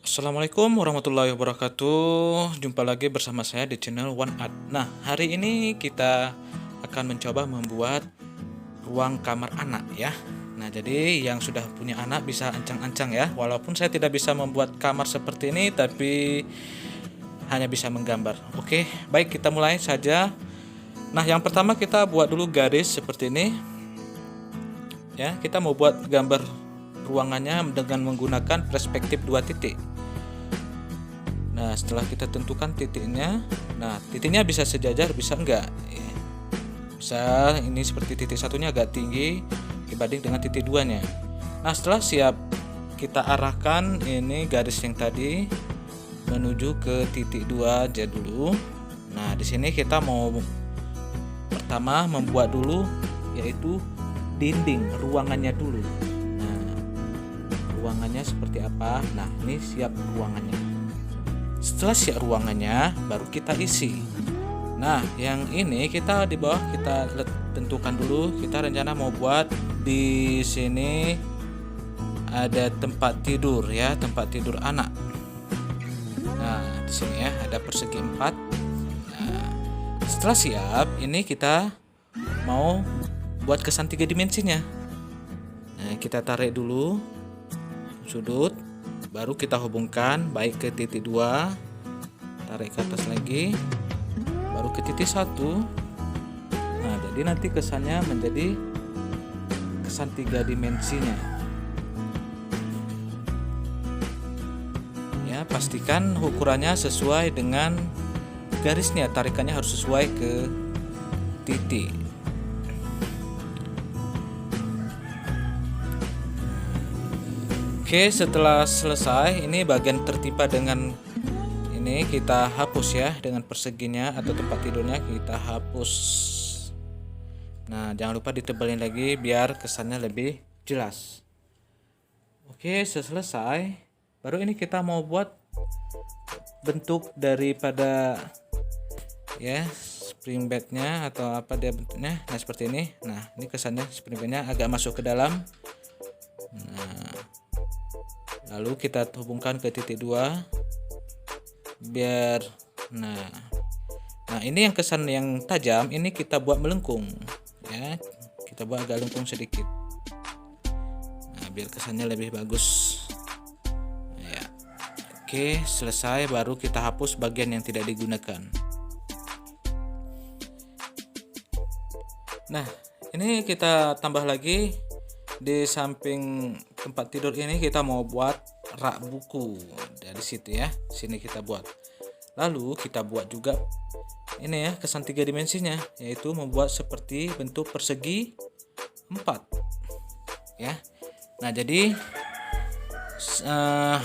Assalamualaikum warahmatullahi wabarakatuh. Jumpa lagi bersama saya di channel One Art. Nah, hari ini kita akan mencoba membuat ruang kamar anak ya. Nah, jadi yang sudah punya anak bisa ancang-ancang ya. Walaupun saya tidak bisa membuat kamar seperti ini, tapi hanya bisa menggambar. Oke, baik kita mulai saja. Nah, yang pertama kita buat dulu garis seperti ini. Ya, kita mau buat gambar ruangannya dengan menggunakan perspektif 2 titik. Nah, setelah kita tentukan titiknya, nah titiknya bisa sejajar, bisa enggak. Bisa ini seperti titik satunya agak tinggi dibanding dengan titik duanya. Nah, setelah siap, kita arahkan ini garis yang tadi menuju ke titik 2 aja dulu. Nah, di sini kita mau pertama membuat dulu yaitu dinding ruangannya dulu. Nah, ruangannya seperti apa? Nah, ini siap ruangannya. Setelah siap ruangannya, baru kita isi. Nah, yang ini kita di bawah kita tentukan dulu. Kita rencana mau buat di sini ada tempat tidur ya, tempat tidur anak. Nah, di sini ya ada persegi 4. Nah, setelah siap, ini kita mau buat kesan 3 dimensinya. Nah, kita tarik dulu sudut, baru kita hubungkan baik ke titik 2, tarik ke atas lagi, baru ke titik 1. Nah, jadi nanti kesannya menjadi kesan 3 dimensinya. Ya, pastikan ukurannya sesuai dengan garisnya, tarikannya harus sesuai ke titik. Oke, setelah selesai, ini bagian tertimpa dengan ini kita hapus ya, dengan perseginya atau tempat tidurnya kita hapus. Nah, jangan lupa ditebalin lagi biar kesannya lebih jelas. Oke, selesai. Baru ini kita mau buat bentuk daripada ya spring bednya atau apa dia bentuknya. Nah, seperti ini. Nah, ini kesannya spring bednya agak masuk ke dalam. Nah, lalu kita hubungkan ke titik 2 biar nah ini yang kesan yang tajam ini kita buat melengkung ya, kita buat agak lengkung sedikit. Nah, biar kesannya lebih bagus ya. Oke, selesai, baru kita hapus bagian yang tidak digunakan. Nah, ini kita tambah lagi. Di samping tempat tidur ini kita mau buat rak buku dari situ ya. Sini kita buat. Lalu kita buat juga ini ya kesan 3 dimensinya, yaitu membuat seperti bentuk persegi 4 ya. Nah, jadi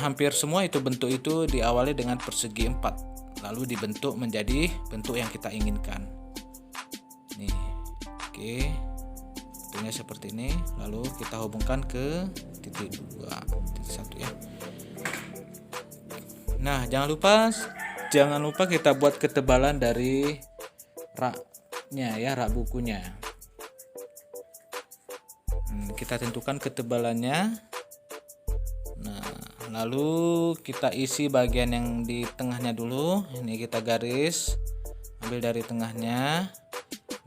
hampir semua itu bentuk itu diawali dengan persegi 4 lalu dibentuk menjadi bentuk yang kita inginkan. Nih. Oke. Bentuknya seperti ini, lalu kita hubungkan ke titik 2, titik 1 ya. Nah, jangan lupa kita buat ketebalan dari raknya ya, rak bukunya. Kita tentukan ketebalannya. Nah, lalu kita isi bagian yang di tengahnya dulu. Ini kita garis, ambil dari tengahnya.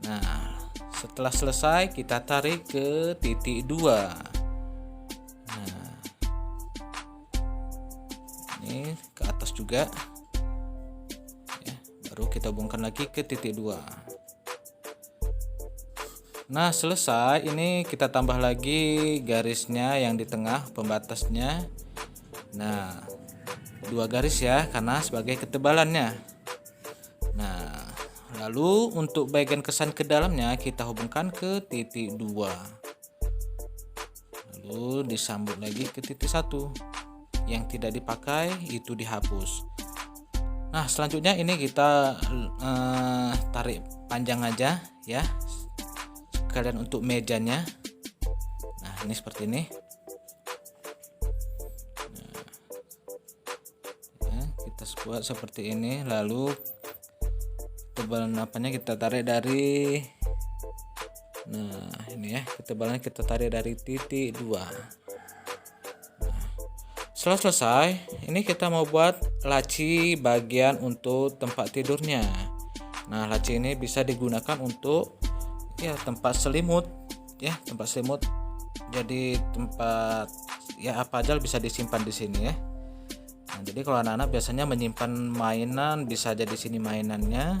Nah, setelah selesai kita tarik ke titik 2. Nah, ini ke atas juga ya, baru kita hubungkan lagi ke titik 2. Nah, selesai, ini kita tambah lagi garisnya yang di tengah pembatasnya. Nah, 2 garis ya, karena sebagai ketebalannya. Nah, lalu untuk bagian kesan ke dalamnya kita hubungkan ke titik 2. Lalu disambut lagi ke titik 1. Yang tidak dipakai itu dihapus. Nah, selanjutnya ini kita tarik panjang aja ya. Sekalian untuk mejanya. Nah, ini seperti ini. Nah, ya, kita buat seperti ini, lalu ketebalan apanya kita tarik dari ini ya, ketebalannya kita tarik dari titik 2. Setelah selesai, ini kita mau buat laci bagian untuk tempat tidurnya. Nah, laci ini bisa digunakan untuk ya tempat selimut, ya tempat selimut. Jadi tempat ya apa aja bisa disimpan di sini ya. Nah, jadi kalau anak-anak biasanya menyimpan mainan, bisa jadi sini mainannya.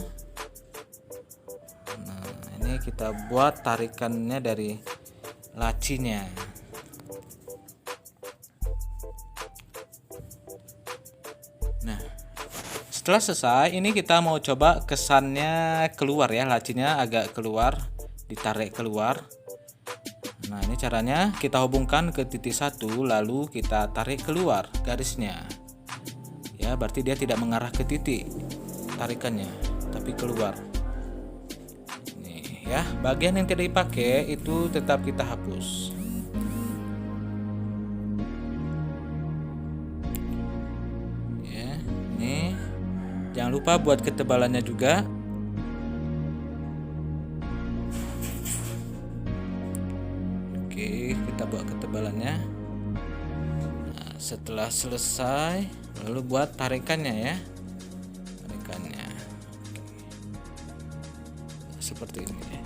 Nah, ini kita buat tarikannya dari lacinya. Nah, setelah selesai, ini kita mau coba kesannya keluar ya, lacinya agak keluar, ditarik keluar. Nah, ini caranya kita hubungkan ke titik satu, lalu kita tarik keluar garisnya. Ya, berarti dia tidak mengarah ke titik tarikannya, tapi keluar. Nih ya, bagian yang tidak dipakai itu tetap kita hapus. Ya, ini jangan lupa buat ketebalannya juga. Oke, kita buat ketebalannya. Nah, setelah selesai, lalu buat tarikannya ya. Tarikannya. Nah, seperti ini ya.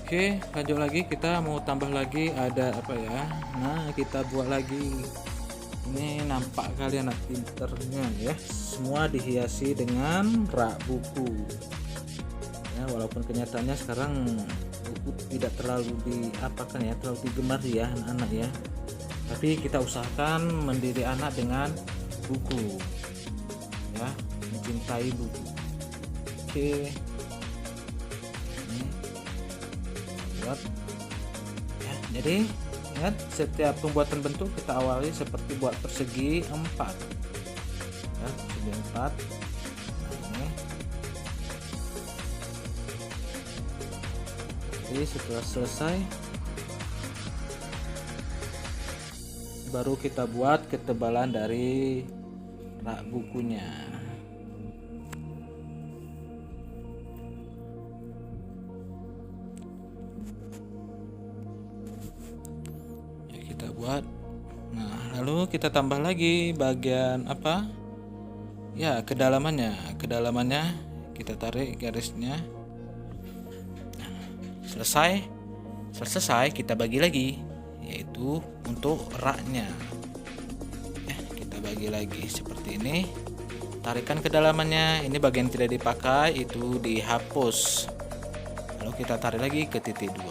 Oke, lanjut lagi, kita mau tambah lagi ada apa ya? Nah, kita buat lagi. Ini nampak kali anak pinternya ya. Semua dihiasi dengan rak buku. Ya, walaupun kenyataannya sekarang buku tidak terlalu diapakan ya, terlalu digemari ya anak-anak ya. Tapi kita usahakan mendidik anak dengan buku. Ya, mencintai buku. Oke. Buat ya, jadi ingat, setiap pembuatan bentuk kita awali seperti buat persegi 4 ya, persegi 4. Nah, ini jadi setelah selesai baru kita buat ketebalan dari rak bukunya. Kita buat. Nah, lalu kita tambah lagi bagian apa? Ya, kedalamannya. Kedalamannya kita tarik garisnya. Nah, selesai kita bagi lagi, yaitu untuk raknya. Ya, kita bagi lagi seperti ini. Tarikan kedalamannya. Ini bagian tidak dipakai itu dihapus. Lalu kita tarik lagi ke titik 2.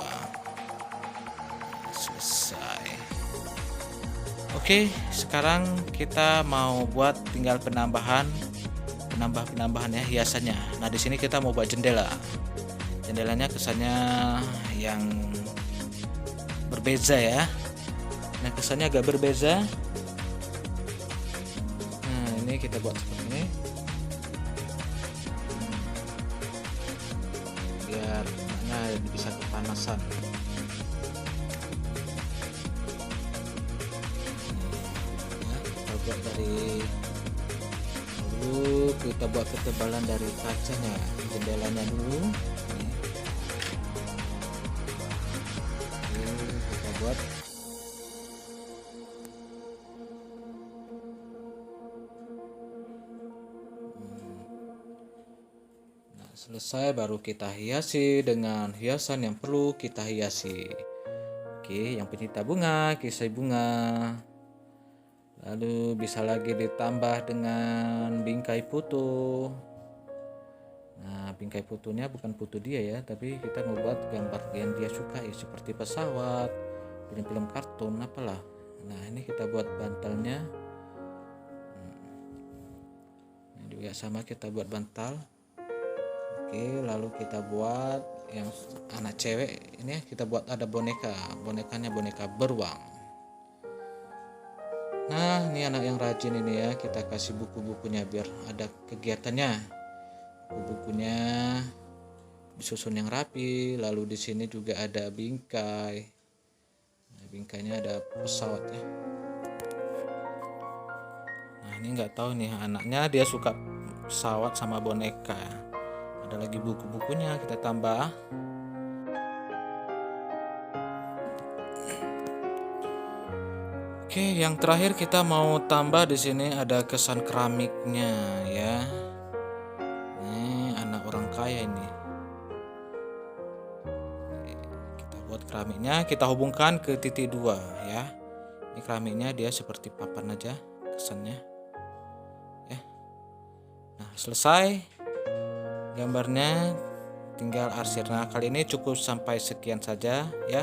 Selesai. Oke, sekarang kita mau buat tinggal penambahan ya hiasannya. Nah, di sini kita mau buat jendela. Jendelanya kesannya yang berbeza ya. Nah, kesannya agak berbeza. Nah, ini kita buat seperti ini. Biar bisa kepanasan. Buat dari dulu kita buat ketebalan dari kacanya, jendelanya dulu. Oke, kita buat. Nah, selesai baru kita hiasi dengan hiasan yang perlu kita hiasi. Oke, yang pencinta bunga, kisah bunga. Lalu bisa lagi ditambah dengan bingkai foto. Nah, bingkai fotonya bukan foto dia ya, tapi kita membuat gambar yang dia sukai seperti pesawat, film-film kartun apalah. Nah, ini kita buat bantalnya. Ini juga sama, kita buat bantal. Oke, lalu kita buat yang anak cewek ini kita buat ada bonekanya boneka beruang. Nah, ini anak yang rajin ini ya, kita kasih buku-bukunya biar ada kegiatannya. Buku-bukunya disusun yang rapi, lalu di sini juga ada bingkai. Nah, bingkainya ada pesawat ya. Nah, ini nggak tahu nih anaknya dia suka pesawat sama boneka Ada lagi buku-bukunya kita tambah. Oke, yang terakhir kita mau tambah di sini ada kesan keramiknya ya. Ini anak orang kaya ini. Kita buat keramiknya, kita hubungkan ke titik 2 ya. Ini keramiknya dia seperti papan aja kesannya. Ya. Nah, selesai gambarnya, tinggal arsir. Nah, kali ini cukup sampai sekian saja ya.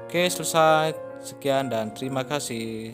Oke, selesai. Sekian dan terima kasih.